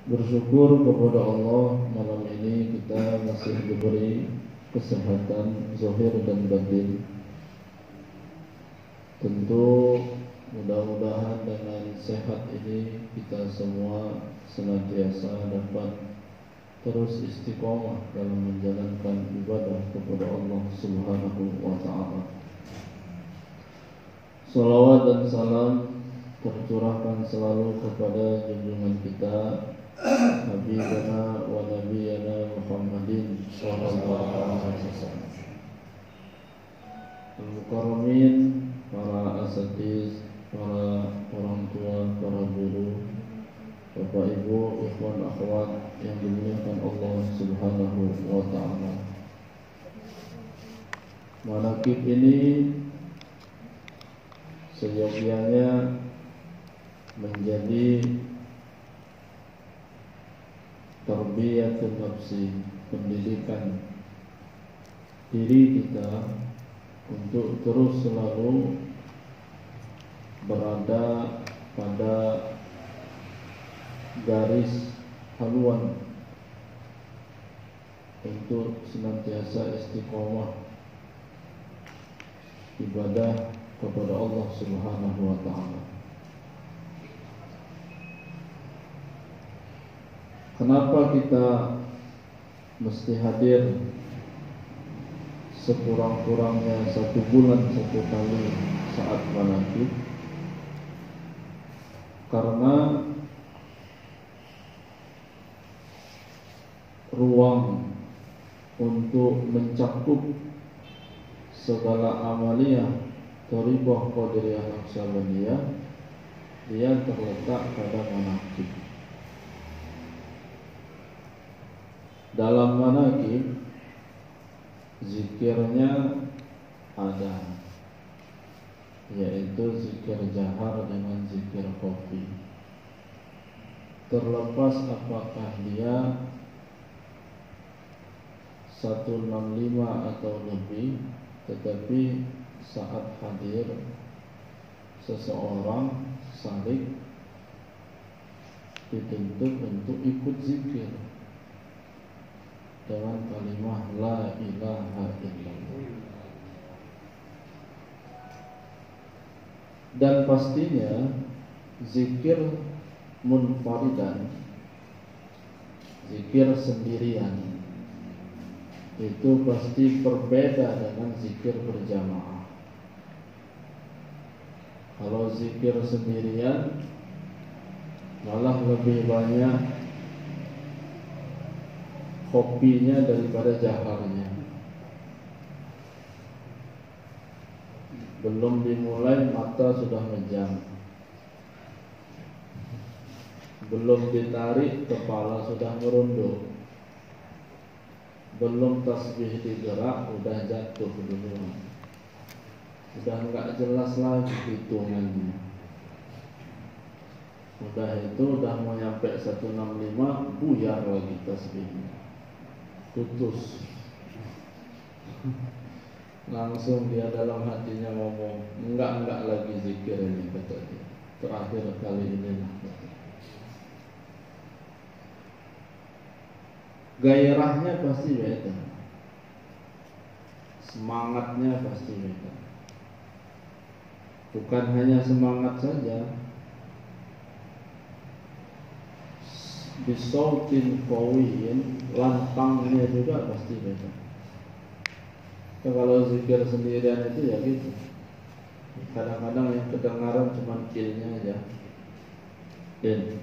Bersyukur kepada Allah, malam ini kita masih diberi kesehatan zahir dan batin. Tentu mudah-mudahan dengan sehat ini kita semua senantiasa dapat terus istiqomah dalam menjalankan ibadah kepada Allah Subhanahu wa ta'ala. Salawat dan salam tercurahkan selalu kepada junjungan kita Habibana wa Nabiyana Muhammadin sallallahu alaihi wasallam. Al-Mukarramin, para asatiz, para orang tua, para guru, Bapak Ibu, ikhwan akhwat yang dimuliakan Allah Subhanahu wa ta'ala. Manaqib ini seyogyanya menjadi tarbiyatun nafsi, pendidikan diri kita untuk terus selalu berada pada garis haluan untuk senantiasa istiqomah ibadah kepada Allah Subhanahu wa ta'ala. Kenapa kita mesti hadir sekurang-kurangnya 1 bulan 1 kali saat manaqib? Karena ruang untuk mencakup segala amaliyah Thariqah Qadiriyah Naqsabandiyah dia terletak pada manaqib. Dalam manaqib zikirnya ada, yaitu zikir jahar dengan zikir khafi. Terlepas apakah dia 165 atau lebih, tetapi saat hadir seseorang salik dituntut untuk ikut zikir dengan kalimah la ilaha illallah. Dan pastinya zikir munfaridan, zikir sendirian, itu pasti berbeda dengan zikir berjamaah. Kalau zikir sendirian malah lebih banyak kopinya daripada jaharnya. Belum dimulai mata sudah mejam, belum ditarik kepala sudah merunduk, belum tasbih digerak udah jatuh duluan, sudah enggak jelas lagi hitungannya. Udah itu udah mau nyampe 165 buyar lagi tasbihnya, putus. Langsung dia dalam hatinya ngomong, enggak lagi zikir ini, kata dia. Terakhir kali ini lah. Gairahnya pasti beda, semangatnya pasti beda. Bukan hanya semangat saja, bisautin qawiyin, lantangnya juga pasti beda. Kalau zikir sendirian itu ya gitu, kadang-kadang yang kedengaran cuma kilnya aja, in,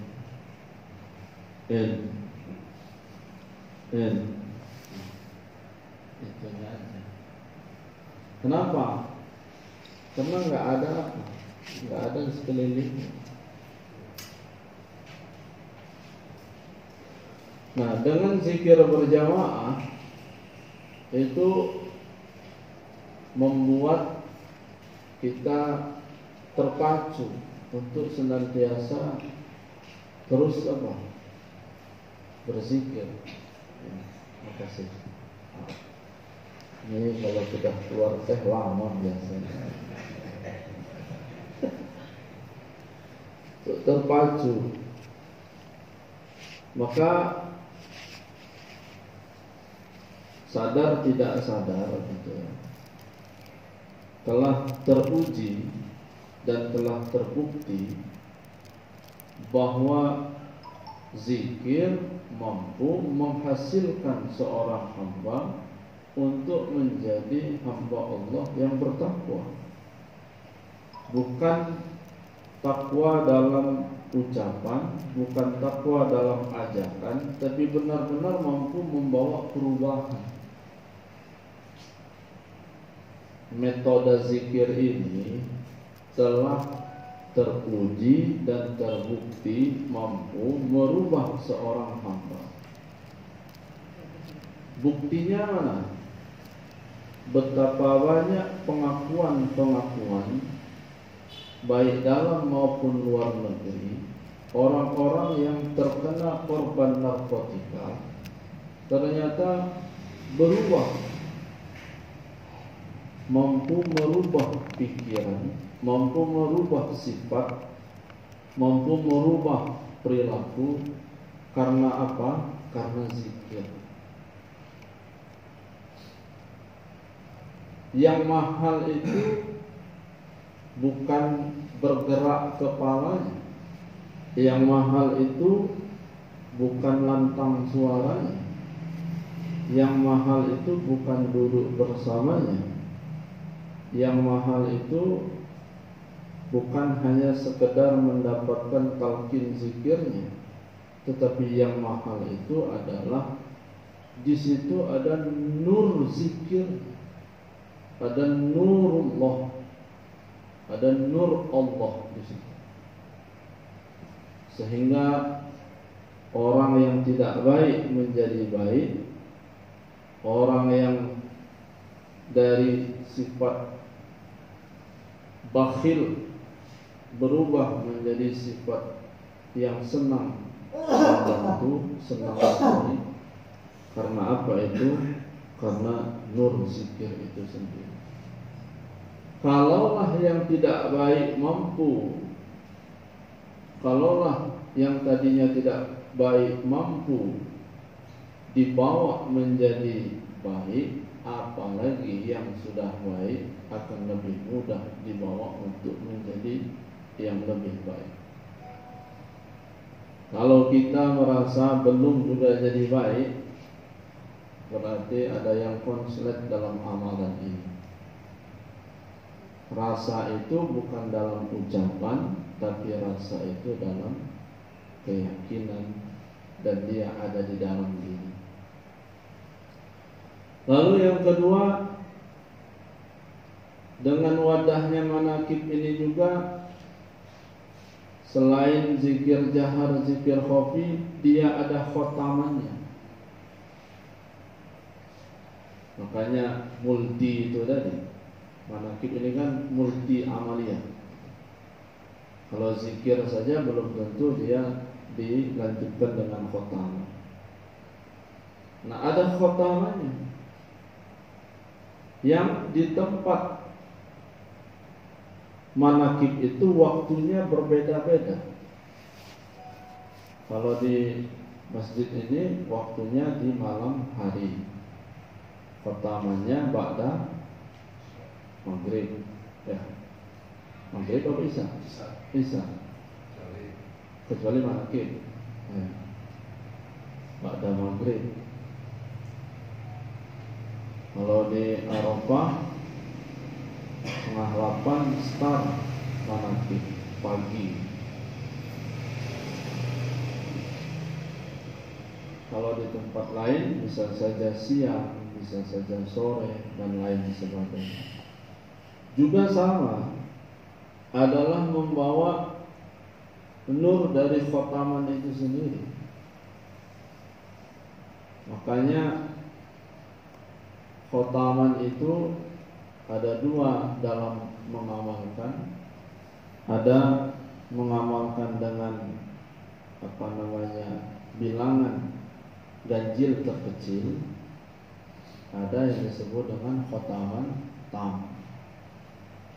itunya aja. Kenapa? Karena nggak ada di sekelilingnya. Nah, dengan zikir berjamaah itu membuat kita terpacu untuk senantiasa terus berzikir. Terima kasih. Ini kalau sudah keluar teh lama biasanya. Terpacu Maka sadar tidak sadar gitu ya, telah teruji dan telah terbukti bahwa zikir mampu menghasilkan seorang hamba untuk menjadi hamba Allah yang bertakwa. Bukan takwa dalam ucapan, bukan takwa dalam ajakan, tapi benar-benar mampu membawa perubahan. Metode zikir ini telah teruji dan terbukti mampu merubah seorang hamba. Buktinya mana? Betapa banyak pengakuan-pengakuan baik dalam maupun luar negeri, orang-orang yang terkena korban narkotika ternyata berubah, mampu merubah pikiran, mampu merubah sifat, mampu merubah perilaku. Karena apa? Karena zikir. Yang mahal itu bukan bergerak kepalanya, yang mahal itu bukan lantang suaranya, yang mahal itu bukan duduk bersamanya, yang mahal itu bukan hanya sekedar mendapatkan talqin zikirnya, tetapi yang mahal itu adalah di situ ada nur zikir, ada nurullah, ada nur Allah di situ. Sehingga orang yang tidak baik menjadi baik, orang yang dari sifat bakhil berubah menjadi sifat yang senang membantu, senang sekali. Karena apa itu? Karena nur zikir itu sendiri. Kalaulah yang tidak baik mampu, kalaulah yang tadinya tidak baik mampu dibawa menjadi baik, apalagi yang sudah baik akan lebih mudah dibawa untuk menjadi yang lebih baik. Kalau kita merasa belum juga jadi baik, berarti ada yang konslet dalam amalan ini. Rasa itu bukan dalam ucapan, tapi rasa itu dalam keyakinan, dan dia ada di dalam diri. Lalu yang kedua, dengan wadahnya manakib ini juga, selain zikir jahar, zikir khafi, dia ada khotamannya. Makanya multi itu tadi, manakib ini kan multi amaliyah. Kalau zikir saja belum tentu dia dilanjutkan dengan khotamah. Nah, ada khotamannya yang di tempat manakib itu waktunya berbeda-beda. Kalau di masjid ini waktunya di malam hari, khotamannya ba'da maghrib, ya. Maghrib atau isya? Isya. Kecuali manakib, ya. Ba'da maghrib. Kalau di Arafah 7:30 start manakib pagi. Kalau di tempat lain bisa saja siang, bisa saja sore, dan lain sebagainya. Juga sama, adalah membawa nur dari khotaman itu sendiri. Makanya khotaman itu ada dua dalam mengamalkan. Ada mengamalkan dengan bilangan ganjil terkecil. Ada yang disebut dengan khotaman tam.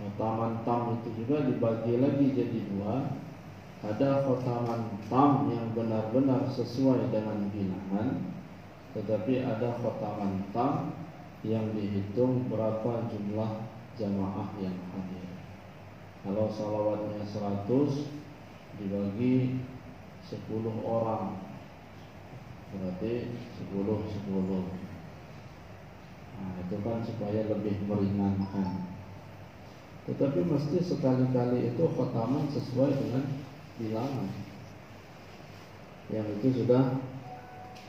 Khotaman tam itu juga dibagi lagi jadi dua. Ada khotaman tam yang benar-benar sesuai dengan bilangan, tetapi ada khotaman tam yang dihitung berapa jumlah jamaah yang hadir. Kalau salawatnya 100 dibagi 10 orang, berarti 10. Nah, itu kan supaya lebih meringankan. Tetapi mesti sekali-kali itu khotaman sesuai dengan bilangan. Yang itu sudah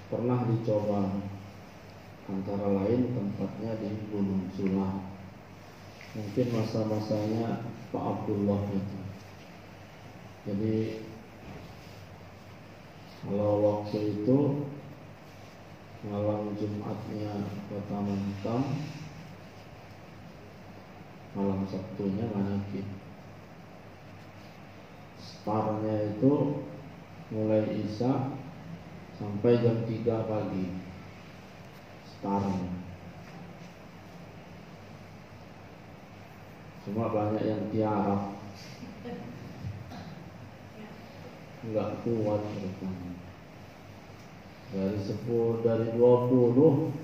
pernah dicoba, antara lain tempatnya di Gunung Sulah. Mungkin masa-masanya Pak Abdullah itu. Jadi kalau waktu itu malam Jumatnya khotaman tam, malam Sabtunya manakib. Startnya itu mulai Isya sampai jam 3 pagi. Startnya. Cuma banyak yang tiarap, nggak kuat mereka. Dari 20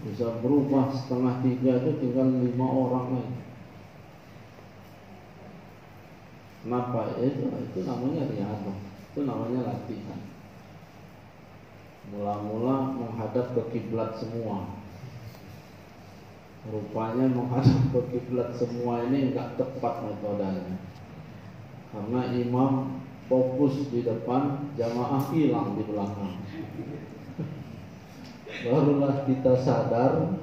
bisa berubah setengah 3 itu tinggal 5 orang lagi. Kenapa? Itu namanya riyadhah, itu namanya latihan. Mula-mula menghadap ke kiblat semua. Rupanya menghadap ke kiblat semua ini enggak tepat metodenya. Karena imam fokus di depan, jamaah hilang di belakang. Barulah kita sadar,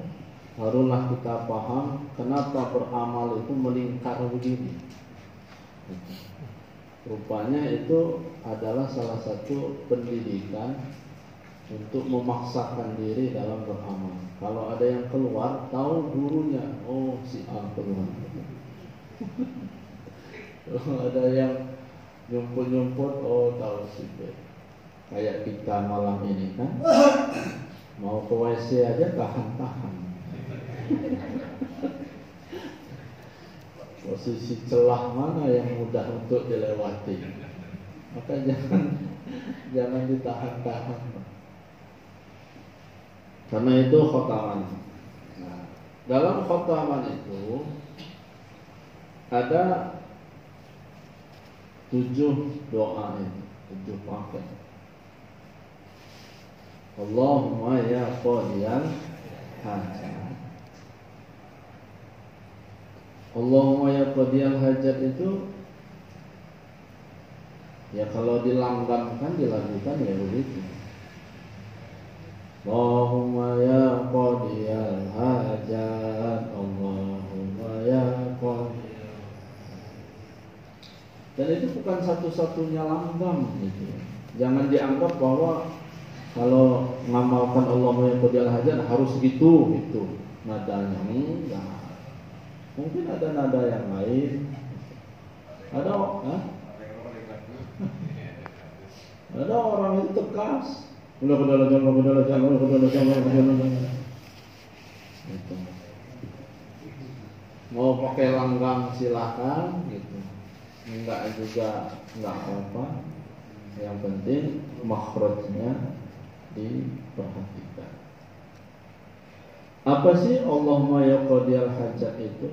barulah kita paham kenapa beramal itu melingkar begini. Rupanya itu adalah salah satu pendidikan untuk memaksakan diri dalam beramal. Kalau ada yang keluar, tahu gurunya, oh si A keluar. Kalau ada yang nyumput-nyumput, oh tahu si B. Kayak kita malam ini kan, mau ke WC aja tahan-tahan. Posisi celah mana yang mudah untuk dilewati, maka jangan ditahan-tahan. Karena itu khotaman. Nah, dalam khotaman itu ada 7 doa ini, 7 paket. Allahumma ya qadiyal hajat. Allahumma ya qadiyal hajat itu ya kalau dilanggamkan, dilakukan ya begitu. Allahumma ya qadiyal hajat, Allahumma ya qadiyal. Dan itu bukan satu-satunya langgam gitu. Jangan dianggap bahwa kalau ngamalkan Allahumma ya qadiyal hajat harus gitu nadanya. Enggak. Mungkin ada nada yang lain. Ada orang itu tegas. Udah gitu. Mau pakai langgang silakan gitu. Enggak juga enggak apa-apa. Yang penting makhrajnya diperhatikan. Apa sih Allahumma ya qadiyal hajat itu?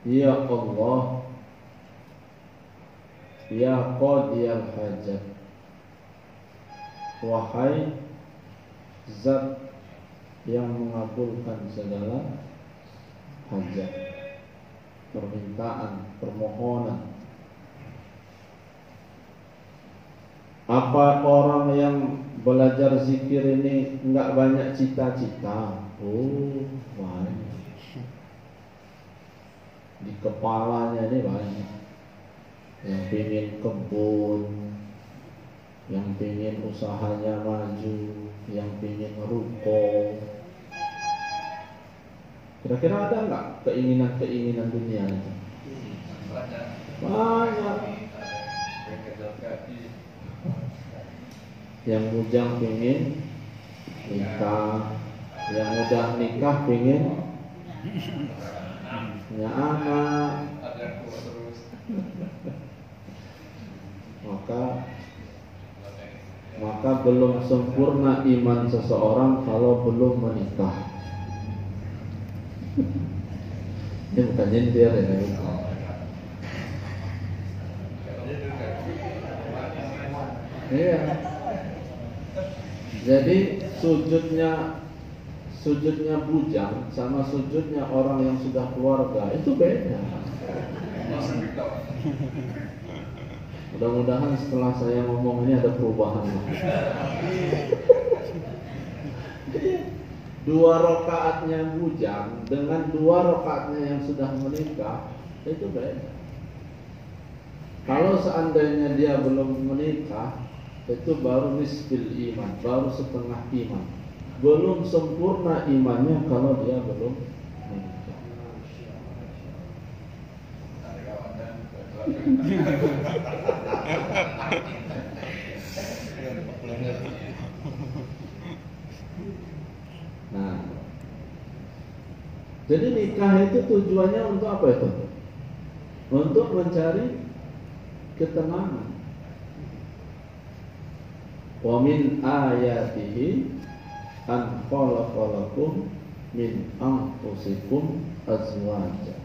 Ya Allah, ya qadiyal hajat, wahai zat yang mengabulkan segala hajat, permintaan, permohonan. Apa orang yang belajar zikir ini enggak banyak cita-cita? Oh, banyak. Di kepalanya ini banyak. Yang pengen kebun, yang pengen usahanya maju, yang pengen ruko. Kira-kira ada enggak keinginan-keinginan dunia itu? Banyak. Yang bujang pengen nikah, yang udah nikah pengen punya anak. maka belum sempurna iman seseorang kalau belum menikah. Ini bukan nyindir ya. Iya. Jadi sujudnya bujang sama sujudnya orang yang sudah keluarga itu beda. Mudah-mudahan setelah saya ngomong ini ada perubahan. 2 rakaatnya bujang dengan 2 rakaatnya yang sudah menikah itu beda. Kalau seandainya dia belum menikah, itu baru nisbil iman, baru setengah iman. Belum sempurna imannya kalau dia belum menikah. Nah, jadi nikah itu tujuannya untuk apa itu? Untuk mencari ketenangan. Wa min ayatihi an khalaqalakum min anfusikum azwaja.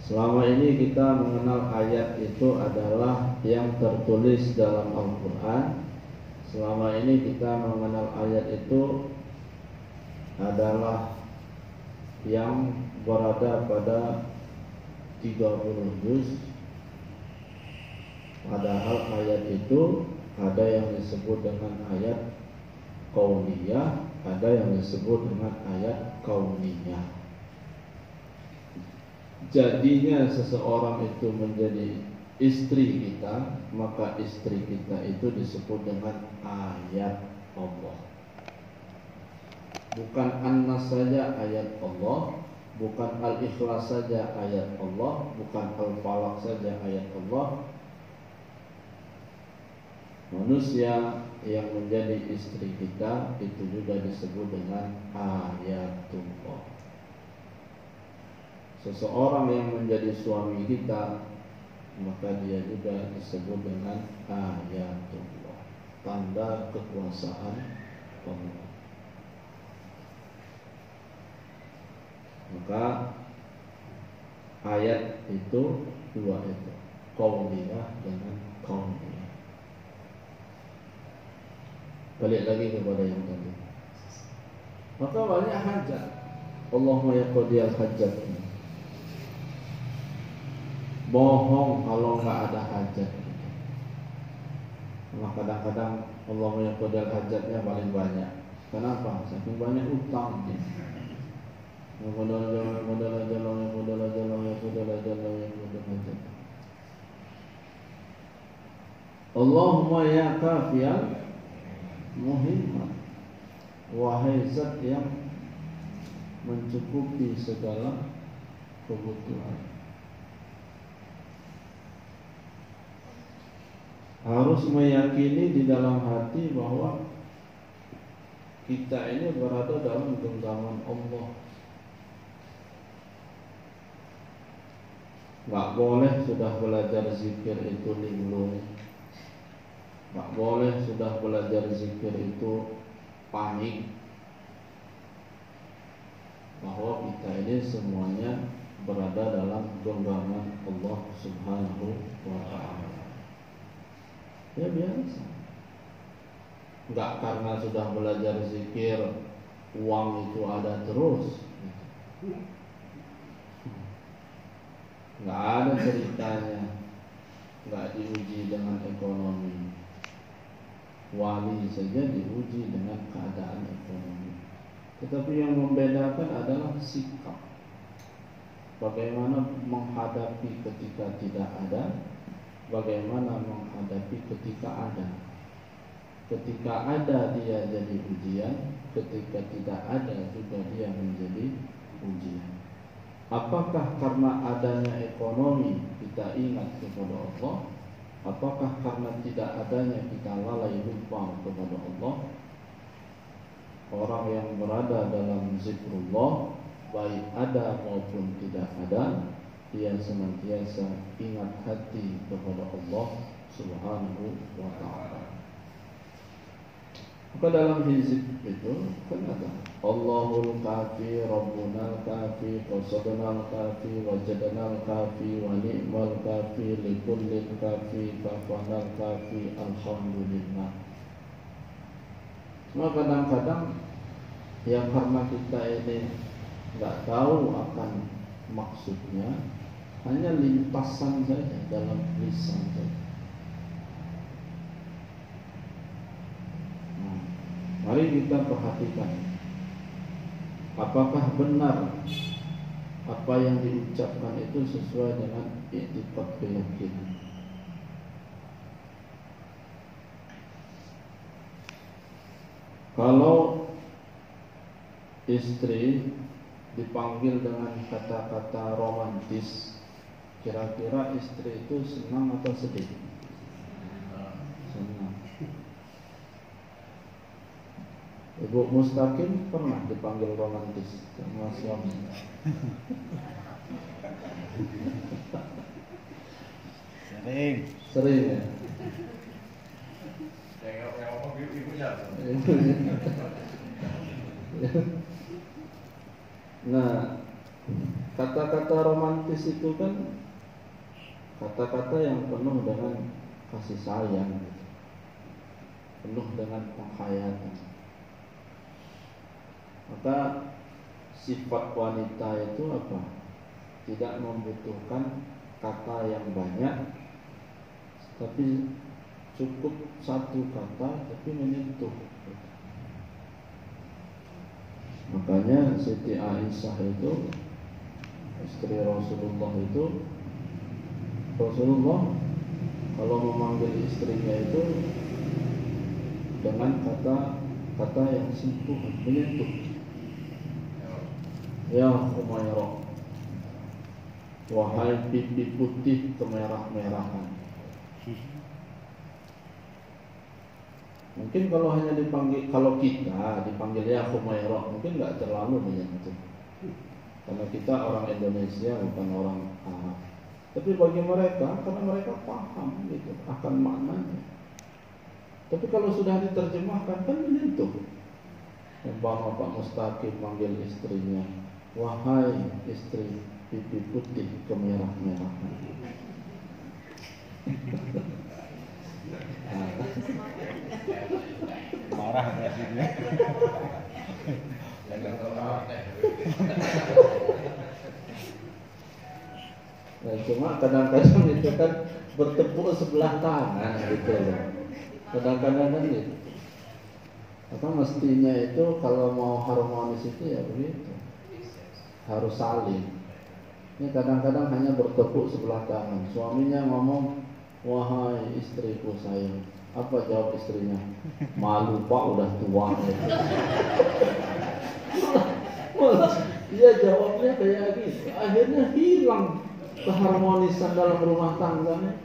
Selama ini kita mengenal ayat itu adalah yang tertulis dalam Al-Quran. Selama ini kita mengenal ayat itu adalah yang berada pada 30 juz. Padahal ayat itu ada yang disebut dengan ayat qauliyah, ada yang disebut dengan ayat kauniyah. Jadinya seseorang itu menjadi istri kita, maka istri kita itu disebut dengan ayat Allah. Bukan An-Nas saja ayat Allah, bukan Al-Ikhlas saja ayat Allah, bukan Al-Falaq saja ayat Allah. Manusia yang menjadi istri kita itu juga disebut dengan ayatullah. Seseorang yang menjadi suami kita, maka dia juga disebut dengan ayatullah, tanda kekuasaan Allah. Maka ayat itu 2 itu, qauliyah dengan kauniyah. Balik lagi kepada yang tadi. Maka banyak hajat. Allahumma yaqdiyal hajat. Bohong kalau enggak ada hajat. Maka kadang-kadang Allahumma yaqdiyal hajatnya paling banyak. Kenapa? Saking banyak utang. Allahumma ya kafiyal muhimmat, wahai zat yang mencukupi segala kebutuhan. Harus meyakini di dalam hati bahwa kita ini berada dalam genggaman Allah. Gak boleh sudah belajar zikir itu linglung. Tak boleh sudah belajar zikir itu panik, bahwa kita ini semuanya berada dalam genggaman Allah Subhanahu wa ta'ala. Ya biasa. Enggak karena sudah belajar zikir uang itu ada terus. Enggak ada ceritanya enggak diuji dengan ekonomi. Wali saja diuji dengan keadaan ekonomi. Tetapi yang membedakan adalah sikap. Bagaimana menghadapi ketika tidak ada, bagaimana menghadapi ketika ada. Ketika ada dia jadi ujian, ketika tidak ada juga dia menjadi ujian. Apakah karena adanya ekonomi kita ingat kepada Allah? Apakah karena tidak adanya kita lalai lupa kepada Allah? Orang yang berada dalam zikrullah, baik ada maupun tidak ada, dia senantiasa ingat hati kepada Allah Subhanahu wa ta'ala. Maka dalam hizib itu kan ada Allahul kafi, Rabbunal kafi, Qasadunal kafi, Wajadanal kafi, Wa ni'mal kafi, Likullin kafi, Kafanal kafi, Alhamdulillah. Cuma kadang-kadang yang karena kita ini nggak tahu akan maksudnya, hanya lintasan saja dalam lisan saja. Mari kita perhatikan apakah benar apa yang diucapkan itu sesuai dengan i'tiqad keyakinan. Kalau istri dipanggil dengan kata-kata romantis, kira-kira istri itu senang atau sedih? Senang. Ibu Mustaqim pernah dipanggil romantis sama suami? Sering ya? Yang ngomong ibunya. Nah, kata-kata romantis itu kan kata-kata yang penuh dengan kasih sayang, penuh dengan penghayatan. Maka sifat wanita itu apa? Tidak membutuhkan kata yang banyak, tapi cukup satu kata tapi menyentuh. Makanya Siti Aisyah itu istri Rasulullah itu, Rasulullah kalau memanggil istrinya itu dengan kata-kata yang sentuh, menyentuh. Ya Humairah, wahai pipi putih kemerah-merahan. Mungkin kalau hanya dipanggil, kalau kita dipanggil ya Humairah, mungkin nggak terlalu menyentuh. Karena kita orang Indonesia bukan orang Arab. Tapi bagi mereka, karena mereka paham gitu akan maknanya. Tapi kalau sudah diterjemahkan kan menyentuh. Umpama Pak Mustaqim manggil istrinya, wahai istri pipi putih kemerah-merahan. Marah presiden. Nah, cuma kadang-kadang itu kan bertepuk sebelah tangan gitu loh. Kadang-kadang kan gitu. Apa mestinya itu kalau mau harmonis itu ya begitu, harus saling. Ini kadang-kadang hanya bertepuk sebelah tangan. Suaminya ngomong, wahai istriku sayang. Apa jawab istrinya? Malu pak, udah tua. Malah dia jawabnya kayak gitu. Akhirnya hilang keharmonisan dalam rumah tangganya.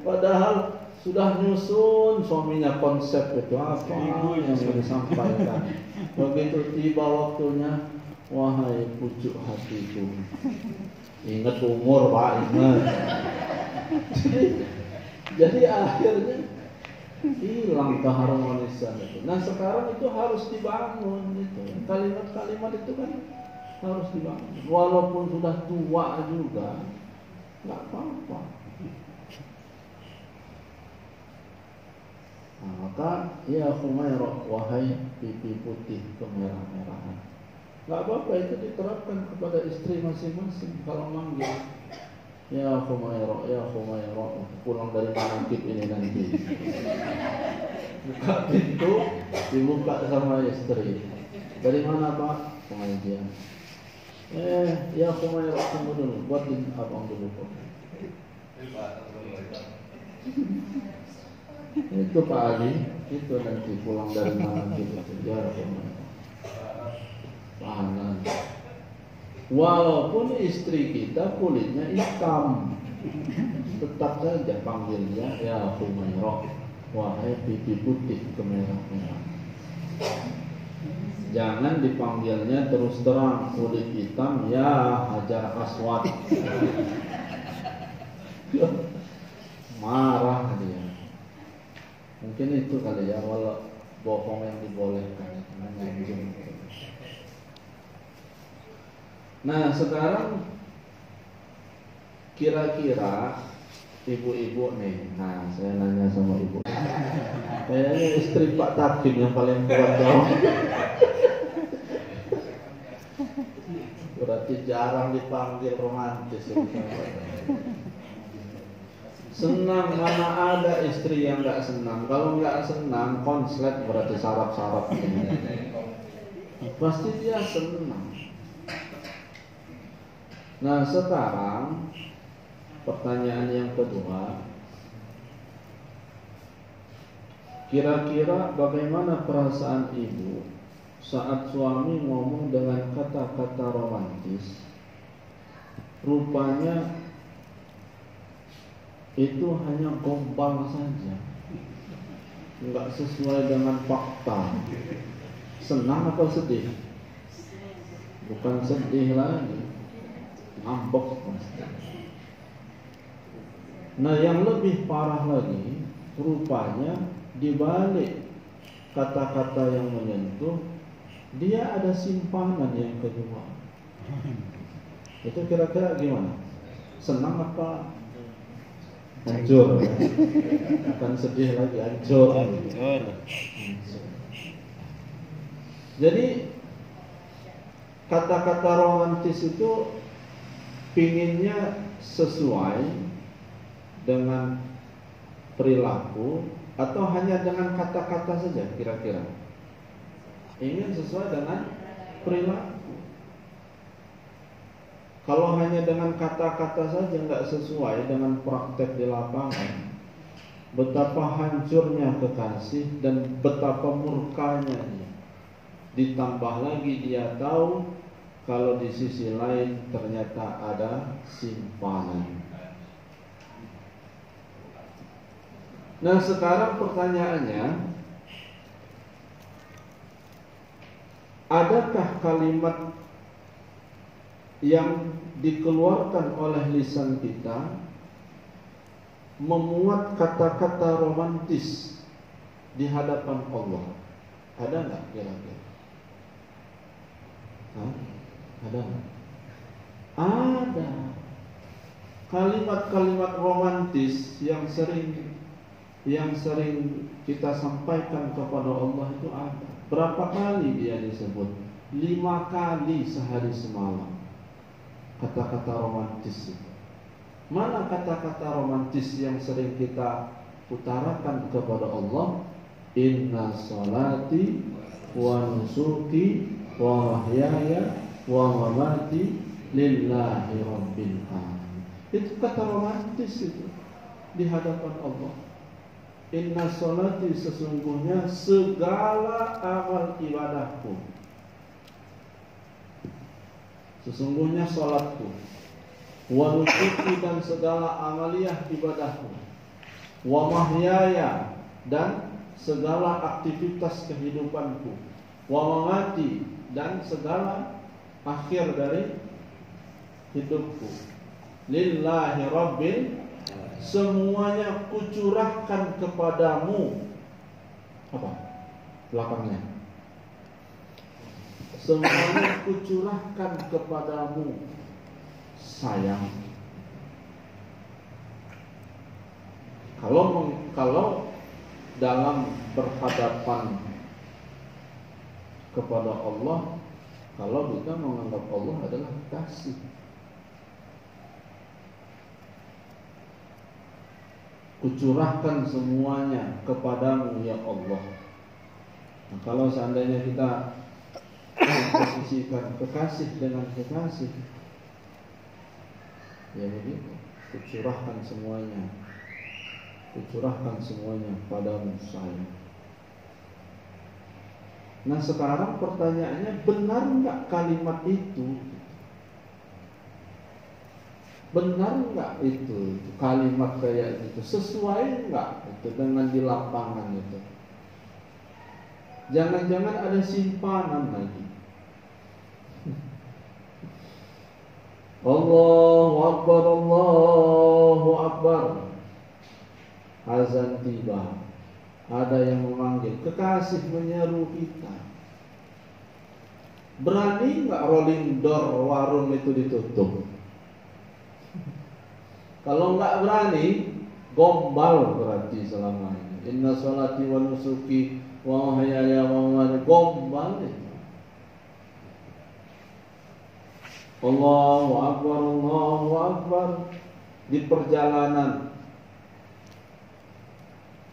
Padahal sudah nyusun suaminya konsep itu apa yang mau disampaikan. Begitu tiba waktunya, wahai pucuk hatiku, ingat umur pak, ingat. Jadi akhirnya hilang keharmonisan itu. Nah sekarang itu harus dibangun itu. Kalimat-kalimat itu kan harus dibangun. Walaupun sudah tua juga, nggak apa-apa. Nah, maka ya Humairah, wahai pipi putih kemerah-merahan. Nggak apa-apa, itu diterapkan kepada istri masing-masing kalau manggil. Ya Humairah, ya Humairah, pulang dari manakib ini nanti. Buka pintu, dibuka sama istri. Dari mana pak? Pengajian. Ya Humairah, tunggu dulu, buatin abang dulu kok. Itu Pak Ali, itu nanti pulang dari manakib itu. Ya Humairah. Panas. Walaupun istri kita kulitnya hitam, tetap saja panggilnya ya Humairah, wahai pipi putih kemerah-merahan. Jangan dipanggilnya terus terang, kulit hitam ya Hajar Aswad. Marah dia. Mungkin itu kali ya, walau bohong yang dibolehkan. Nah sekarang kira-kira ibu-ibu nih, nah saya nanya sama ibu, kayaknya istri Pak Takim yang paling kuat jawab. Berarti jarang dipanggil romantis. Senang, mana ada istri yang gak senang. Kalau gak senang, konslet berarti sarap-sarap. Pasti dia senang. Nah sekarang pertanyaan yang kedua, kira-kira bagaimana perasaan ibu saat suami ngomong dengan kata-kata romantis? Rupanya itu hanya gombal saja, nggak sesuai dengan fakta. Senang atau sedih? Bukan sedih lagi, ngambek. Nah yang lebih parah lagi, rupanya dibalik kata-kata yang menyentuh, dia ada simpanan yang kedua. Itu kira-kira gimana? Senang apa hancur? Bukan sedih lagi, hancur. Jadi kata-kata romantis itu pinginnya sesuai dengan perilaku atau hanya dengan kata-kata saja kira-kira? Ingin sesuai dengan perilaku. Kalau hanya dengan kata-kata saja nggak sesuai dengan praktek di lapangan, betapa hancurnya kekasih dan betapa murkanya dia. Ditambah lagi dia tahu kalau di sisi lain ternyata ada simpanan. Nah sekarang pertanyaannya, adakah kalimat yang dikeluarkan oleh lisan kita memuat kata-kata romantis di hadapan Allah? Ada nggak kira-kira? Ada nggak? Ada. Kalimat-kalimat romantis yang sering kita sampaikan kepada Allah itu ada. Berapa kali dia disebut? 5 kali sehari semalam. Kata-kata romantis itu. Mana kata-kata romantis yang sering kita utarakan kepada Allah? Inna salati wa nusuki wa mahyaya wa mamati lillahi rabbil alamin. Itu kata romantis itu di hadapan Allah. Inna salati, sesungguhnya segala amal ibadahku, sesungguhnya salatku, wa nusuki, dan segala amaliyah ibadahku, wa mahyaya, dan segala aktivitas kehidupanku, wa mamati, dan segala akhir dari hidupku, lillahi rabbil, semuanya kucurahkan kepadamu. Apa belakangnya? Semuanya kucurahkan kepadamu, sayang. Kalau dalam berhadapan kepada Allah, kalau kita menganggap Allah adalah kasih, kucurahkan semuanya kepadamu ya Allah. Nah, kalau seandainya kita memposisikan kekasih dengan kekasih, ya begitu, kucurahkan semuanya padamu sayang. Nah sekarang pertanyaannya, benar nggak kalimat itu? Benar nggak itu kalimat kayak gitu? Sesuai nggak itu dengan di lapangan itu? Jangan-jangan ada simpanan lagi. Allahu Akbar, Allahu Akbar. Azan tiba. Ada yang memanggil, kekasih menyeru kita. Berani nggak rolling door warung itu ditutup? Kalau nggak berani, gombal berarti selama ini. Inna sholati wa nusuki wa mahyaya wa mamati, gombal itu. Allahu Akbar, Allahu Akbar. Di perjalanan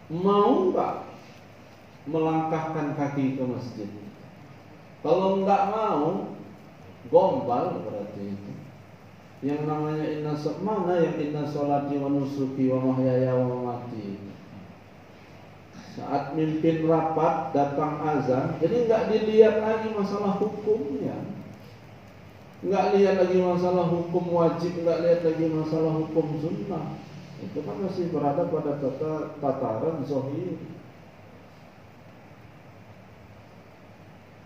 mau nggak melangkahkan kaki ke masjid? Kalau nggak mau, gombal berarti itu. Yang namanya mana yang inna sholati wa nusuki wa mahyaya wa mamati. Saat mimpin rapat datang azan, jadi nggak dilihat lagi masalah hukumnya, nggak lihat lagi masalah hukum wajib, nggak lihat lagi masalah hukum sunnah. Itu kan masih berada pada tataran zahir.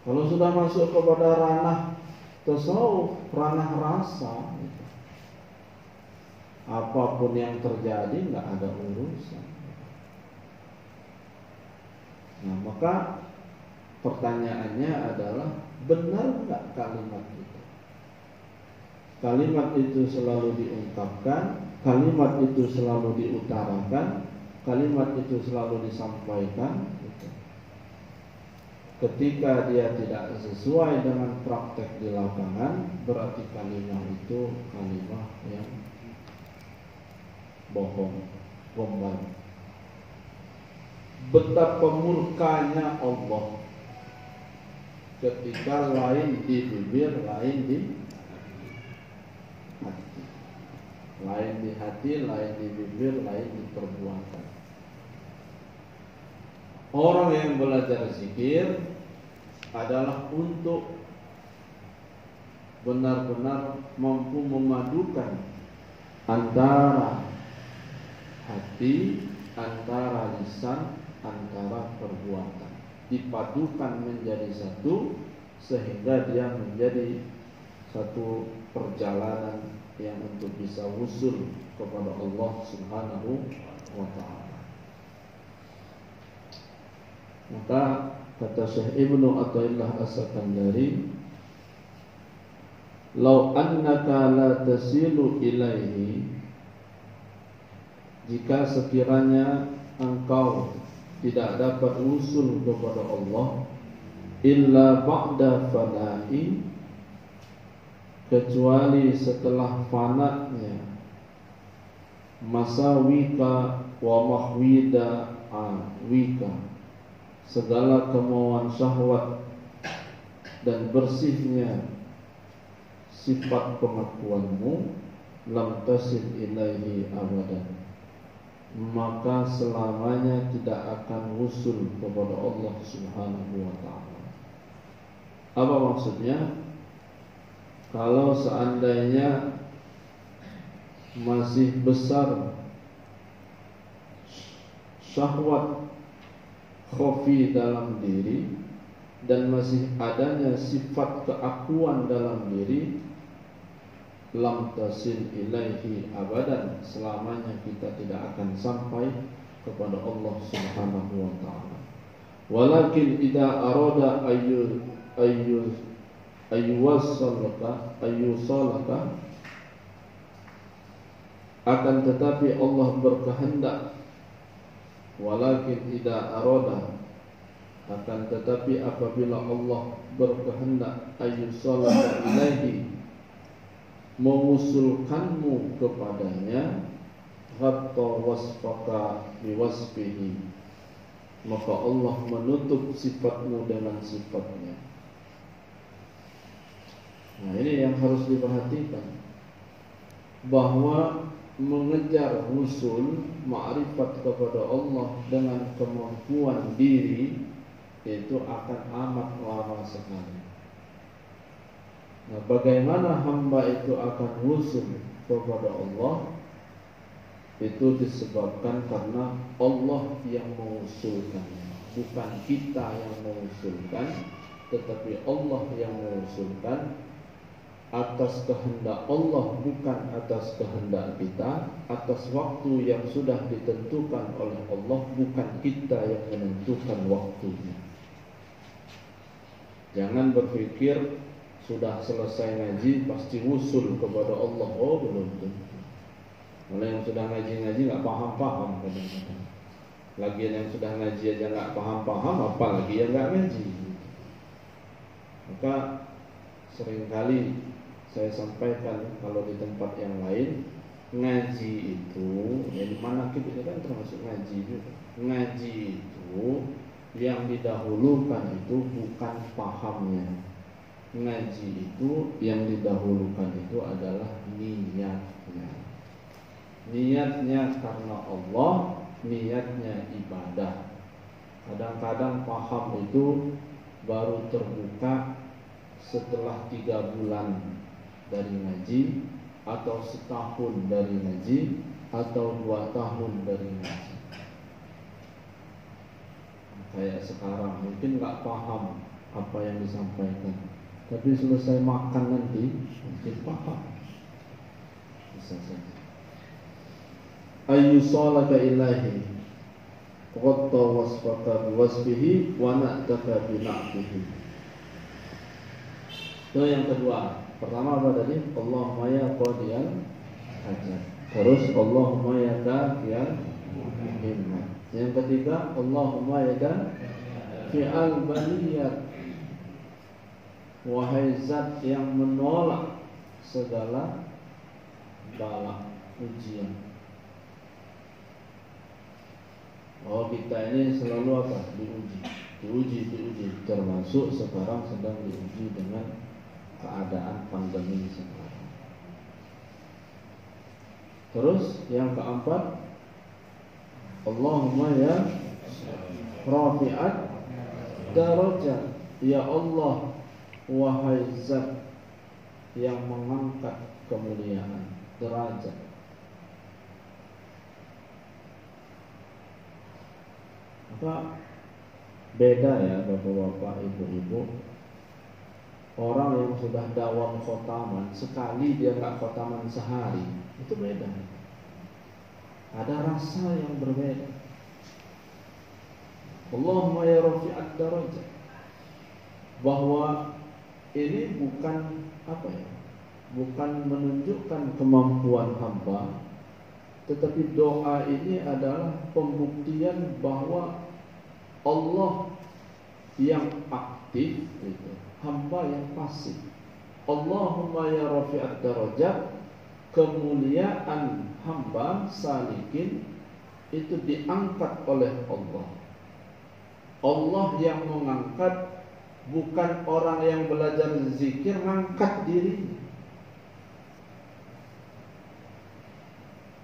Kalau sudah masuk kepada ranah tasawuf, ranah rasa, apapun yang terjadi nggak ada urusan. Nah, maka pertanyaannya adalah, benar nggak kalimat itu? Kalimat itu selalu diungkapkan, kalimat itu selalu diutarakan, kalimat itu selalu disampaikan. Ketika dia tidak sesuai dengan praktek di lapangan, berarti kalimat itu kalimat yang bohong, gombal. Betapa murkanya Allah ketika lain di bibir, lain di hati. Lain di hati, lain di bibir, lain di perbuatan. Orang yang belajar zikir adalah untuk benar-benar mampu memadukan antara hati, antara lisan, antara perbuatan, dipadukan menjadi satu sehingga dia menjadi satu perjalanan yang untuk bisa wusul kepada Allah Subhanahu wa ta'ala. Maka kata Syekh Ibnu Athaillah As-Sakandari, "Lau annaka la tasilu ilaihi," jika sekiranya engkau tidak dapat usul kepada Allah illa ba'da fana'i, kecuali setelah fananya masawika wa mahwida wika, segala kemauan syahwat dan bersihnya sifat pengakuanmu, lam tasil ilaihi abadan, maka selamanya tidak akan usul kepada Allah Subhanahu wa ta'ala. Apa maksudnya? Kalau seandainya masih besar syahwat khofi dalam diri dan masih adanya sifat keakuan dalam diri, lam tasil ilaihi abadan, selamanya kita tidak akan sampai kepada Allah Subhanahu wa ta'ala. Walakin idza arada ayyusalaka, akan tetapi Allah berkehendak, walakin idza arada, akan tetapi apabila Allah berkehendak, ayyusalaka ilaihi, mengusulkanmu kepadanya, hatta wasfaka biwasfihi, maka Allah menutup sifatmu dengan sifatnya. Nah, ini yang harus diperhatikan, bahwa mengejar husul ma'rifat kepada Allah dengan kemampuan diri itu akan amat lama sekali. Nah, bagaimana hamba itu akan husul kepada Allah? Itu disebabkan karena Allah yang mengusulkannya. bukan kita yang mengusulkan, tetapi Allah yang mengusulkan atas kehendak Allah, bukan atas kehendak kita, atas waktu yang sudah ditentukan oleh Allah, bukan kita yang menentukan waktunya. Jangan berpikir sudah selesai ngaji pasti wusul kepada Allah. Oh, belum tentu. Kalau yang sudah ngaji-ngaji nggak paham-paham kadang-kadang. Lagian yang sudah ngaji aja nggak paham-paham, apalagi yang nggak ngaji. Maka seringkali saya sampaikan kalau di tempat yang lain, ngaji itu, ya di mana kita kan termasuk ngaji juga. Ngaji itu yang didahulukan itu bukan pahamnya. Ngaji itu yang didahulukan itu adalah niatnya. Niatnya karena Allah, niatnya ibadah. Kadang-kadang paham itu baru terbuka setelah 3 bulan dari ngaji, atau setahun dari ngaji, atau 2 tahun dari ngaji. Kayak sekarang mungkin nggak paham apa yang disampaikan, tapi selesai makan nanti mungkin paham. Bisa saja. Ayyusalaka ilahi qatta wasfaka biwasbihi wa na'taka bina'tihi. Itu yang kedua. Pertama apa tadi? Allahumma ya qadiyal hajat. Terus Allahumma ya kafiyal himmat. Yang ketiga Allahumma ya fi'al baliyat. Wahai zat yang menolak segala bala, ujian. Oh, kita ini selalu apa? Diuji. Termasuk sekarang sedang diuji dengan keadaan pandemi sekarang. Terus yang keempat, Allahumma ya rafi'at darajat. Ya Allah, wahai zat yang mengangkat kemuliaan derajat. Maka beda ya bapak-bapak, ibu-ibu. Orang yang sudah dawam khotaman, sekali dia nggak khotaman sehari, itu beda. Ada rasa yang berbeda. Allahumma ya rafi'at darajat. Bahwa ini bukan apa ya? Bukan menunjukkan kemampuan hamba, tetapi doa ini adalah pembuktian bahwa Allah yang aktif itu, hamba yang pasif. Allahumma ya rafi'at darajat, kemuliaan hamba salikin itu diangkat oleh Allah. Allah yang mengangkat, bukan orang yang belajar zikir ngangkat dirinya.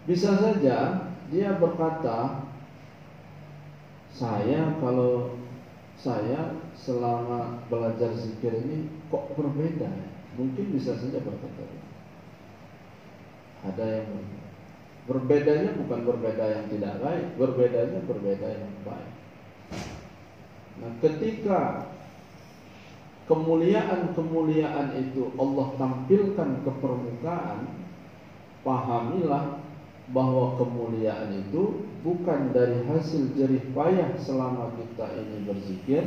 Bisa saja dia berkata, kalau saya selama belajar zikir ini kok berbeda. Mungkin bisa saja berkata, ada yang berbedanya bukan berbeda yang tidak baik, berbedanya berbeda yang baik. Nah, ketika kemuliaan itu Allah tampilkan ke permukaan, pahamilah bahwa kemuliaan itu bukan dari hasil jerih payah selama kita ini berzikir,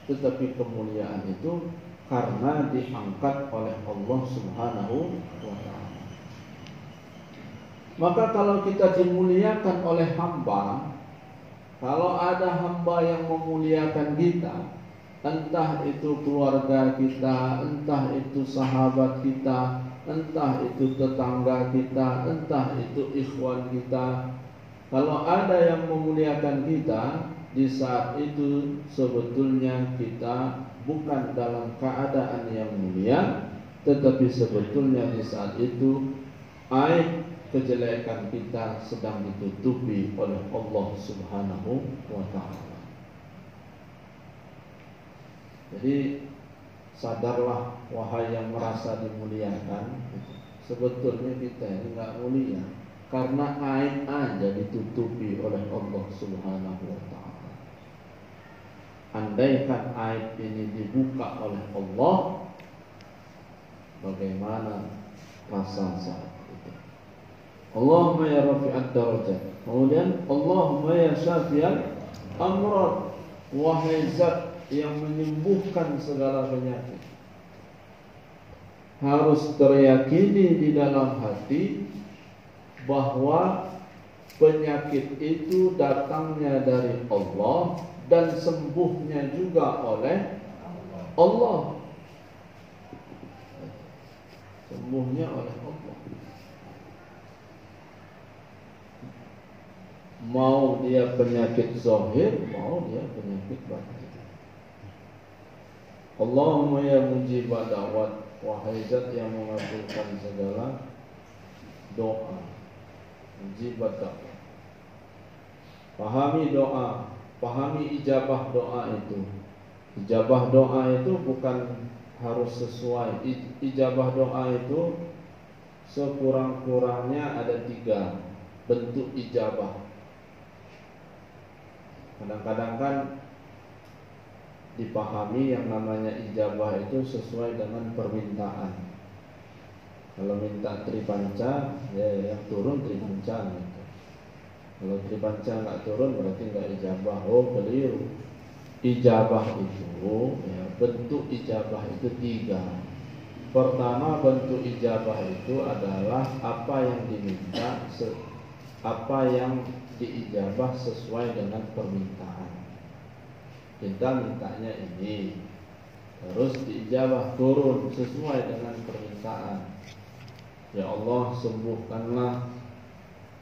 tetapi kemuliaan itu karena diangkat oleh Allah Subhanahu wa ta'ala. Maka kalau kita dimuliakan oleh hamba, kalau ada hamba yang memuliakan kita, entah itu keluarga kita, entah itu sahabat kita, entah itu tetangga kita, entah itu ikhwan kita, kalau ada yang memuliakan kita, di saat itu sebetulnya kita bukan dalam keadaan yang mulia, tetapi sebetulnya di saat itu aib kejelekan kita sedang ditutupi oleh Allah Subhanahu wa ta'ala. Jadi sadarlah wahai yang merasa dimuliakan, sebetulnya kita ini enggak mulia, karena aib aja ditutupi oleh Allah Subhanahu wa ta'ala. andaikan aib ini dibuka oleh Allah, bagaimana rasa saat itu? Allahumma ya rafi'ad darajat. Kemudian Allahumma ya syafi'al amrad, wahai zat yang menyembuhkan segala penyakit. Harus teryakini di dalam hati bahwa penyakit itu datangnya dari Allah dan sembuhnya juga oleh Allah. Sembuhnya oleh Allah. Mau dia penyakit zahir, mau dia penyakit batin. Allahumma ya mujibad da'wat, wahai zat yang mengabulkan segala doa. Mujibad da'wat. Pahami doa, pahami ijabah doa itu. Ijabah doa itu bukan harus sesuai. Ijabah doa itu sekurang-kurangnya ada 3 bentuk ijabah. Kadang-kadang kan dipahami yang namanya ijabah itu sesuai dengan permintaan. Kalau minta tripanca, ya yang turun tripanca gitu. Kalau tripanca nggak turun berarti nggak ijabah. Oh keliru. Ijabah itu, ya, bentuk ijabah itu 3. Pertama, bentuk ijabah itu adalah apa yang diminta, apa yang diijabah sesuai dengan permintaan. Kita mintanya ini, terus diijabah turun sesuai dengan permintaan. Ya Allah, sembuhkanlah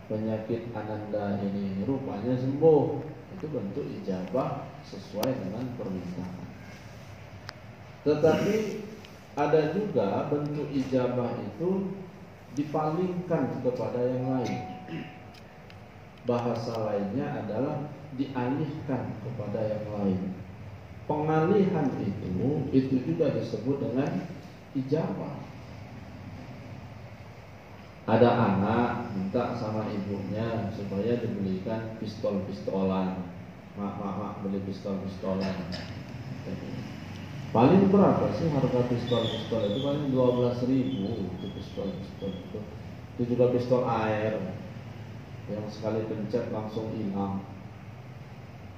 penyakit Ananda ini. Rupanya sembuh. Itu bentuk ijabah sesuai dengan permintaan. Tetapi ada juga bentuk ijabah itu dipalingkan kepada yang lain. Bahasa lainnya adalah dialihkan kepada yang lain. Pengalihan itu juga disebut dengan ijabah. Ada anak minta sama ibunya supaya dibelikan pistol-pistolan. Mak, beli pistol-pistolan. Paling berapa sih harga pistol-pistol itu? Paling 12.000 itu pistol-pistol itu. Itu juga pistol air yang sekali pencet langsung hilang.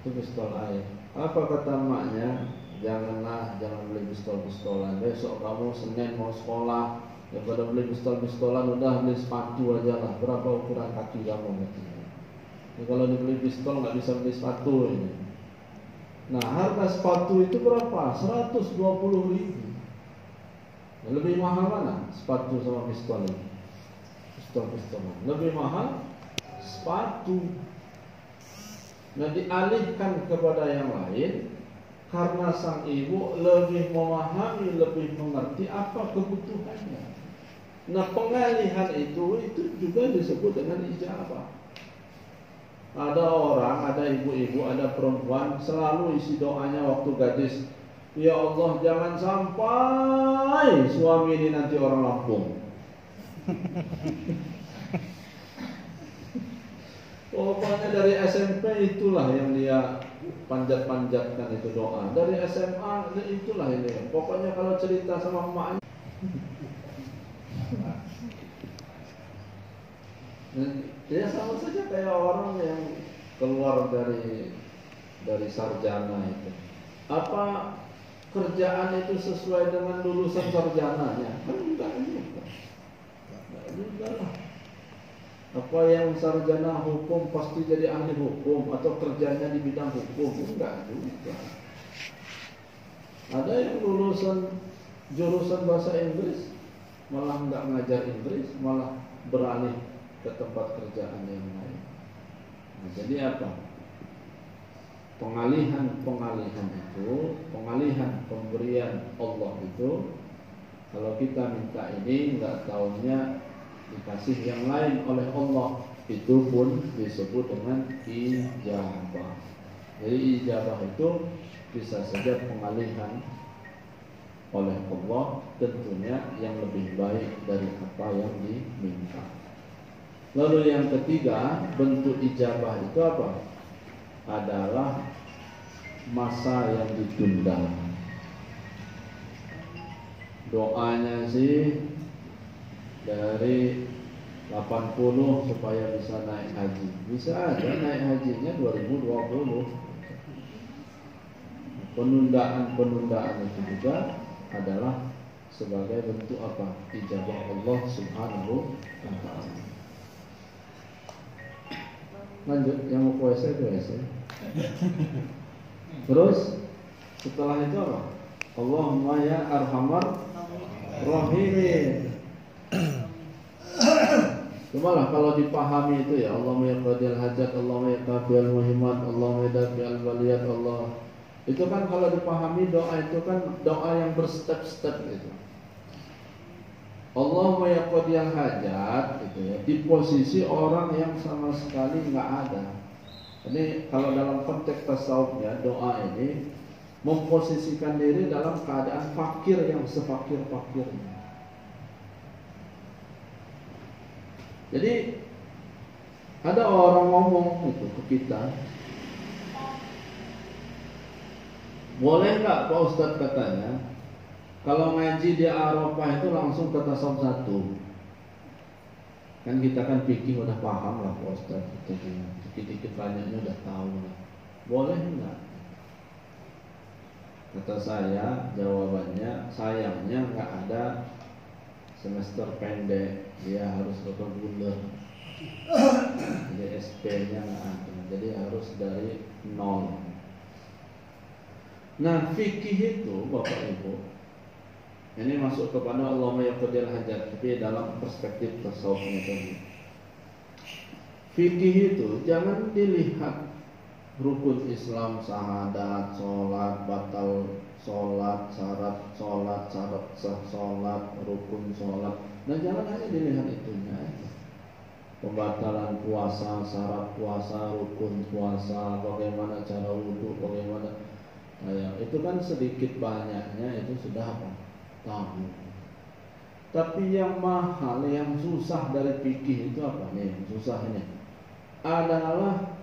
Itu pistol air. Apa kata maknya? Jangan beli pistol-pistolan. Besok kamu Senin mau sekolah, daripada beli pistol-pistolan udah beli sepatu aja lah. Berapa ukuran kaki kamu gitu. Jadi kalau dibeli pistol nggak bisa beli sepatu ini. Nah harga sepatu itu berapa? 120.000. Nah, lebih mahal mana sepatu sama pistol ini? Pistol-pistolan lebih mahal sepatu. Nah dialihkan kepada yang lain karena sang ibu lebih memahami, lebih mengerti apa kebutuhannya. Nah pengalihan itu juga disebut dengan ijabah. Ada orang, ada ibu-ibu, ada perempuan selalu isi doanya waktu gadis, ya Allah jangan sampai suami ini nanti orang Lampung. Pokoknya dari SMP itulah yang dia panjat-panjatkan itu doa. Dari SMA itulah ini. Pokoknya kalau cerita sama emaknya, dia sama saja kayak orang yang keluar dari sarjana itu. Apa kerjaan itu sesuai dengan lulusan sarjananya? Kan enggak juga lah. Apa yang sarjana hukum pasti jadi ahli hukum atau kerjanya di bidang hukum? Enggak juga. Ada yang lulusan jurusan bahasa Inggris malah enggak ngajar Inggris, malah beralih ke tempat kerjaan yang lain. Nah, jadi apa? Pengalihan itu, pengalihan pemberian Allah itu, kalau kita minta ini enggak taunya dikasih yang lain oleh Allah, itu pun disebut dengan ijabah. Jadi ijabah itu bisa saja pengalihan oleh Allah, tentunya yang lebih baik dari apa yang diminta. Lalu yang ketiga, bentuk ijabah itu apa? Adalah masa yang ditunda. Doanya sih dari 80 supaya bisa naik haji. Bisa aja naik hajinya 2020. Penundaan itu juga adalah sebagai bentuk apa? Ijabah Allah Subhanahu wa ta'ala. Lanjut, yang mau puasa. Terus setelah itu apa? Allahumma ya arhamar rahimin. Cumalah kalau dipahami itu ya, Allahumma ya qadil hajat, Allahumma ya kafiyal muhimmat, Allahumma ya dafi'al baliyat, Allah. Itu kan kalau dipahami doa itu kan doa yang berstep-step gitu. Allahumma ya qadil hajat gitu ya, di posisi orang yang sama sekali nggak ada. Ini kalau dalam konteks tasawufnya, doa ini memposisikan diri dalam keadaan fakir yang sefakir-fakirnya. Jadi ada orang ngomong itu ke kita, boleh nggak Pak Ustadz katanya, kalau ngaji di Arafah itu langsung ke tasawuf 1. Kan kita kan fikih udah paham lah Pak Ustadz, dikit-dikit banyaknya udah tahu lah. Boleh nggak? Kata saya, jawabannya sayangnya nggak ada semester pendek, dia harus reguler. Jadi SP-nya nggak ada, jadi harus dari 0. Nah, fikih itu Bapak Ibu, ini masuk kepada Allahumma ya qadil hajat, tapi dalam perspektif tasawufnya tadi. Fikih itu jangan dilihat rukun Islam, syahadat, sholat, batal sholat, syarat sholat, syarat sah sholat, rukun sholat. Nah, jangan hanya dilihat itunya aja. Pembatalan puasa, syarat puasa, rukun puasa, bagaimana cara wudhu, bagaimana itu kan sedikit banyaknya itu sudah apa? Tahu. Tapi yang mahal, yang susah dari fikih itu apa nih? Susahnya adalah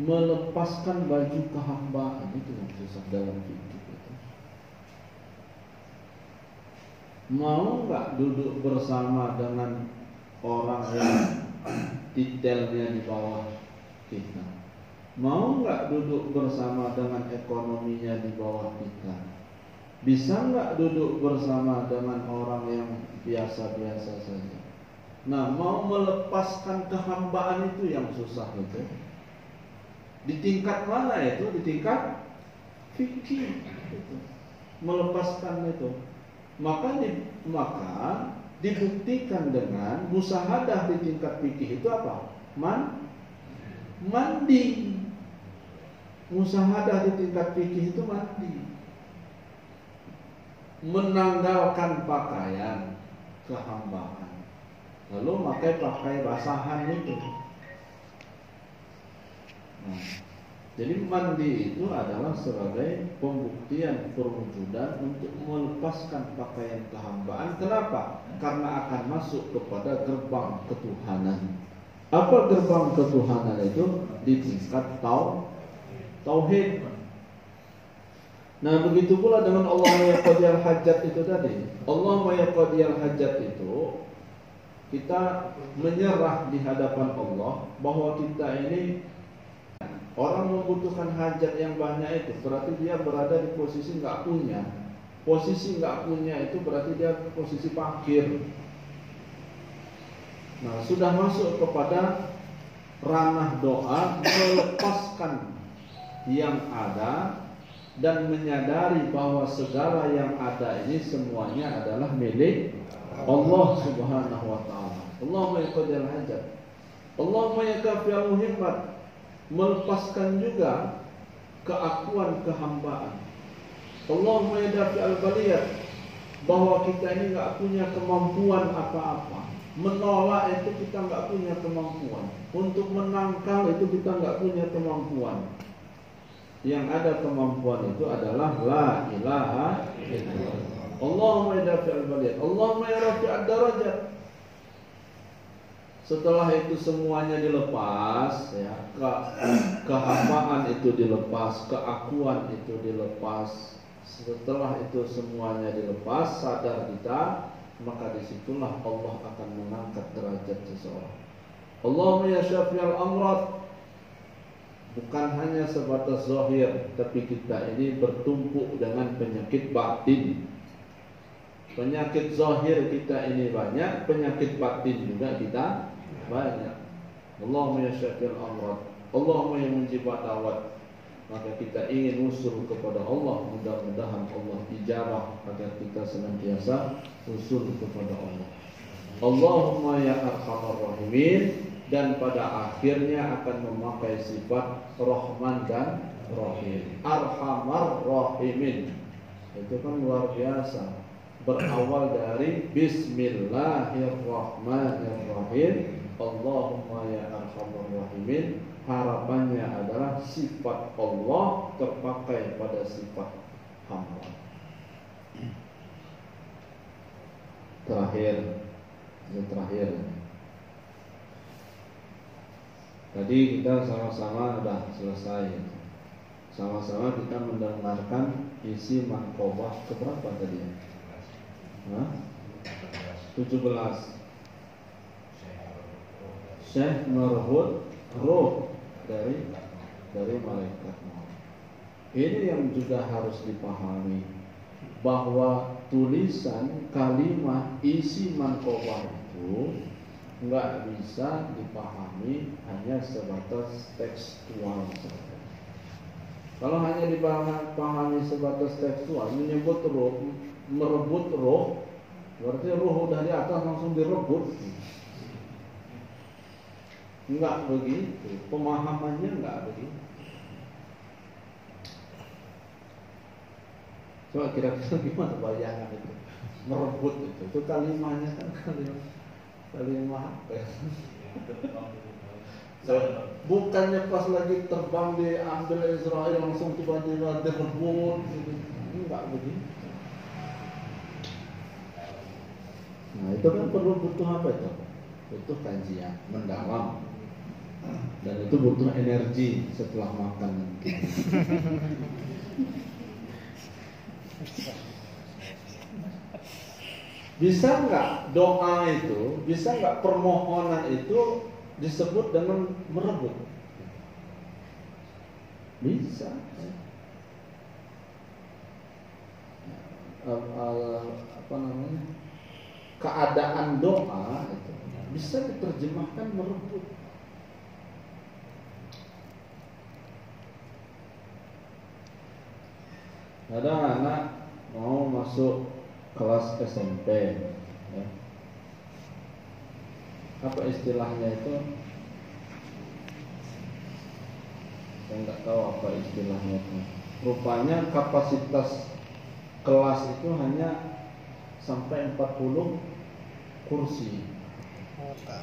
melepaskan baju kehambaan. Itu yang susah dalam fikih itu. Mau nggak duduk bersama dengan orang yang detailnya di bawah kita? Mau nggak duduk bersama dengan ekonominya di bawah kita? Bisa nggak duduk bersama dengan orang yang biasa-biasa saja? Nah, mau melepaskan kehambaan itu yang susah itu. Di tingkat mana itu? Di tingkat fikih itu. Melepaskan itu. Maka dibuktikan dengan musyahadah di tingkat fikih itu apa? Mandi. Musyahadah di tingkat fikih itu mandi. Menanggalkan pakaian kehambaan, lalu pakai basahan itu. Nah, jadi mandi itu adalah sebagai pembuktian perwujudan untuk melepaskan pakaian kehambaan. Kenapa? Karena akan masuk kepada gerbang ketuhanan. Apa gerbang ketuhanan itu? Di tingkat tauhid. Nah, begitu pula dengan Allahumma ya qadiyal hajat itu tadi. Allahumma ya qadiyal hajat itu kita menyerah di hadapan Allah bahwa kita ini orang membutuhkan hajat yang banyak itu berarti dia berada di posisi nggak punya. Posisi nggak punya itu berarti dia posisi fakir. Nah, sudah masuk kepada ranah doa melepaskan yang ada dan menyadari bahwa segala yang ada ini semuanya adalah milik Allah Subhanahu wa ta'ala. Allahumma ya qadiyal hajat, Allahumma ya kafiyal muhimmat, melepaskan juga keakuan kehambaan. Allahumma ya dafi'al baliyat, bahwa kita ini enggak punya kemampuan apa-apa. Menolak itu kita enggak punya kemampuan. Untuk menangkal itu kita enggak punya kemampuan. Yang ada kemampuan itu adalah la ilaha illallah. Allahumma ya dafi'al baliyat, Allahumma ya rafi'ad darajat. Setelah itu semuanya dilepas, ya, kehambaan itu dilepas, keakuan itu dilepas. Setelah itu semuanya dilepas, sadar kita, maka disitulah Allah akan mengangkat derajat seseorang. Allahumma ya syafi'al amrad, bukan hanya sebatas zahir, tapi kita ini bertumpuk dengan penyakit batin. Penyakit zahir kita ini banyak, penyakit batin juga kita banyak. Allahumma ya syafi'al amrad, Allahumma ya mujibad da'wat. Maka kita ingin usul kepada Allah, mudah-mudahan Allah ijabah agar kita senantiasa usul kepada Allah. Allahumma ya arhamar rahimin, dan pada akhirnya akan memakai sifat Rahman dan Rahim. Arhamar rahimin, itu kan luar biasa. Berawal dari Bismillahirrahmanirrahim, Allahumma ya arhamar rahimin. Harapannya adalah sifat Allah terpakai pada sifat hamba. Terakhir. Tadi kita sama-sama sudah selesai. Sama-sama kita mendengarkan isi manqobah keberapa tadi? 17. Syekh merhut roh dari malaikat maut. Ini yang juga harus dipahami, bahwa tulisan kalimat isi manqobah itu nggak bisa dipahami hanya sebatas tekstual saja. Kalau hanya dipahami sebatas tekstual, menyebut roh, merebut roh, berarti roh dari atas langsung direbut. Enggak begitu, pemahamannya enggak begitu. Coba kira-kira gimana bayangan itu, merebut itu kalimatnya kan kalimat apa ya? Bukannya pas lagi terbang diambil Israel langsung tiba-tiba direbut gitu. Enggak begitu. Nah itu kan perlu butuh apa itu? Butuh kajian mendalam. Dan itu butuh energi setelah makan. Bisa nggak doa itu, bisa nggak permohonan itu disebut dengan merebut? Bisa. Apa namanya? Keadaan doa itu bisa diterjemahkan merebut. Ada anak mau masuk kelas SMP, ya. Apa istilahnya itu? Saya nggak tahu apa istilahnya itu. Rupanya kapasitas kelas itu hanya sampai 40 kursi. Kota.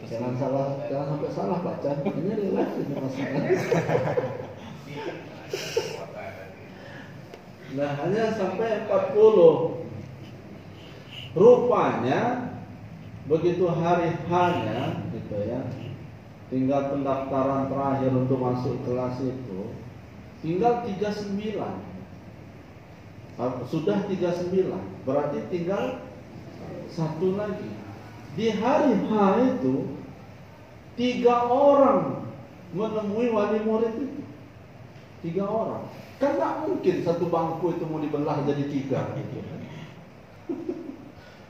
Jangan sampai salah baca. Ini relax ini masalah. Nah, hanya sampai 40. Rupanya begitu hari H-nya gitu ya. Tinggal pendaftaran terakhir untuk masuk kelas itu tinggal 39. Sudah 39, berarti tinggal satu lagi. Di hari H itu 3 orang menemui wali murid itu. 3 orang. Kan gak mungkin satu bangku itu mau dibelah jadi 3 gitu.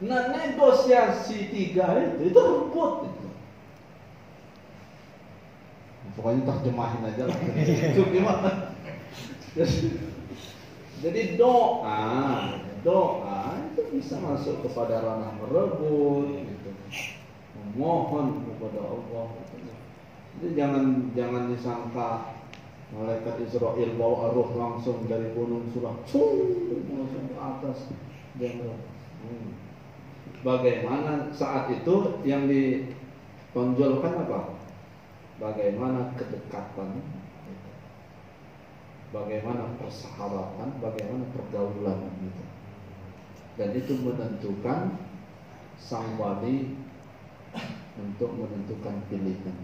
Nah, negosiasi 3 itu rebut itu. Pokoknya terjemahin aja lah. Itu gimana? Jadi doa itu bisa masuk kepada ranah merebut, gitu. Memohon kepada Allah. Gitu. Jadi jangan disangka malaikat Israel bawa roh langsung dari gunung Surah, langsung ke atas. Bagaimana saat itu yang ditonjolkan apa? Bagaimana kedekatan. bagaimana persahabatan, bagaimana pergaulan gitu. Dan itu menentukan sang wali untuk menentukan pilihan.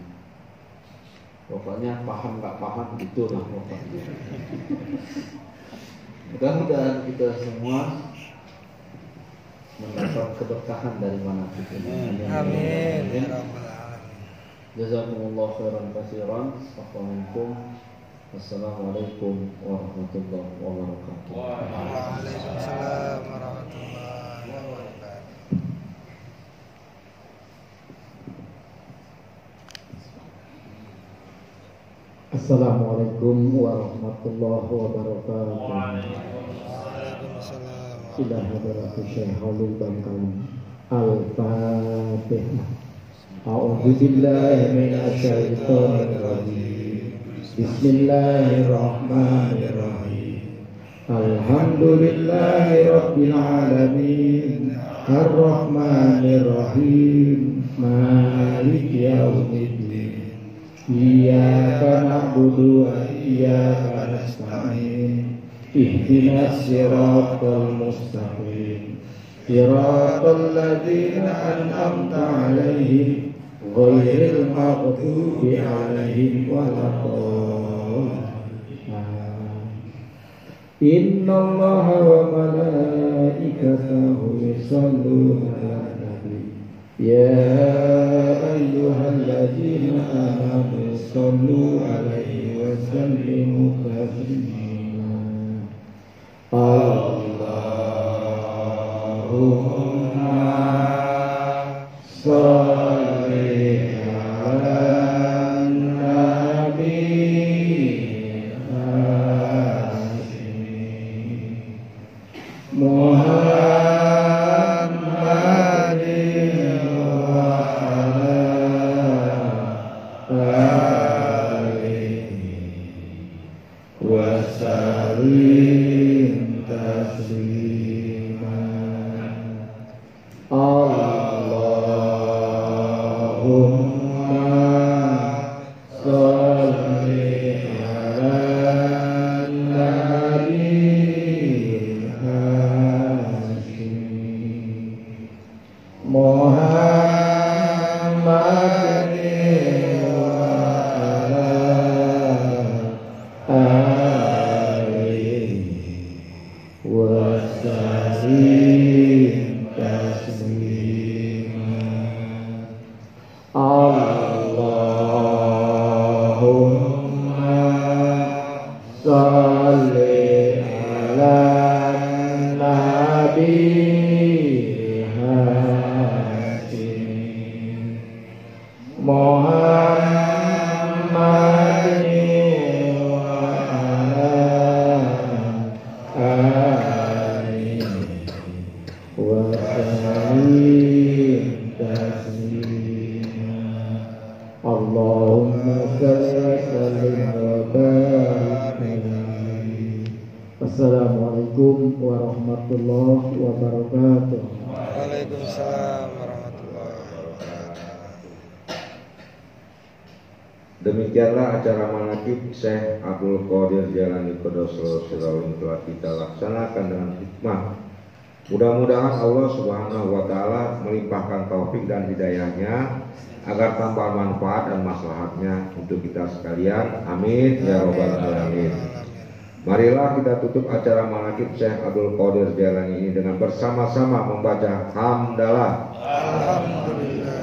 Pokoknya paham nggak paham gitulah pokoknya. Mudah-mudahan kita semua mendapat keberkahan dari mana kita. Amin. Ya Rabbal Alamin. Jazakumullah khairan katsiran. Assalamualaikum warahmatullahi wabarakatuh. Waalaikumsalam warahmatullahi wabarakatuh. Assalamualaikum warahmatullahi wabarakatuh. Waalaikumsalam. Ila hadratus Syekh Halul Bangkalan. Al-Fatihah. A'udzu billahi minasy syaithanir rajim. Bismillahirrahmanirrahim. Alhamdulillahi rabbil alamin. Ar-Rahmanir Rahim. Maliki yaumiddin. Iyyaka na'budu wa iyyaka nasta'in. Ihdinas siratal mustaqim. Siratal ladzina an'amta 'alaihim ghairil maghdubi 'alaihim waladdallin. Innallaha wa malaikatahu yusholluna 'alan nabi. Ya ayyuhalladzina amanu shollu 'alaihi wa sallimu taslima. Allahumma sholli 'alan nabi Muhammadin wa ala alihi wa sallim taslima. Allahumma sholli 'alan nabi Muhammadin wa ala alihi wa sallim taslima. Allahumma sholli 'alan nabi Muhammadin wa ala alihi wa sallim taslima. Allahumma sholli wa sallim wa barik alaihi. Assalamualaikum warahmatullahi wabarakatuh. Waalaikumsalam warahmatullahi wabarakatuh. Demikianlah acara manaqib Syekh Abdul Qadir Jailani Qudus Sirrawin telah kita laksanakan dengan hikmah. Mudah-mudahan Allah Subhanahu wa taala melimpahkan taufik dan hidayahnya agar tambah manfaat dan maslahatnya untuk kita sekalian. Amin ya rabbal alamin. Marilah kita tutup acara manaqib Syekh Abdul Qadir Jailani ini dengan bersama-sama membaca hamdalah. Alhamdulillah.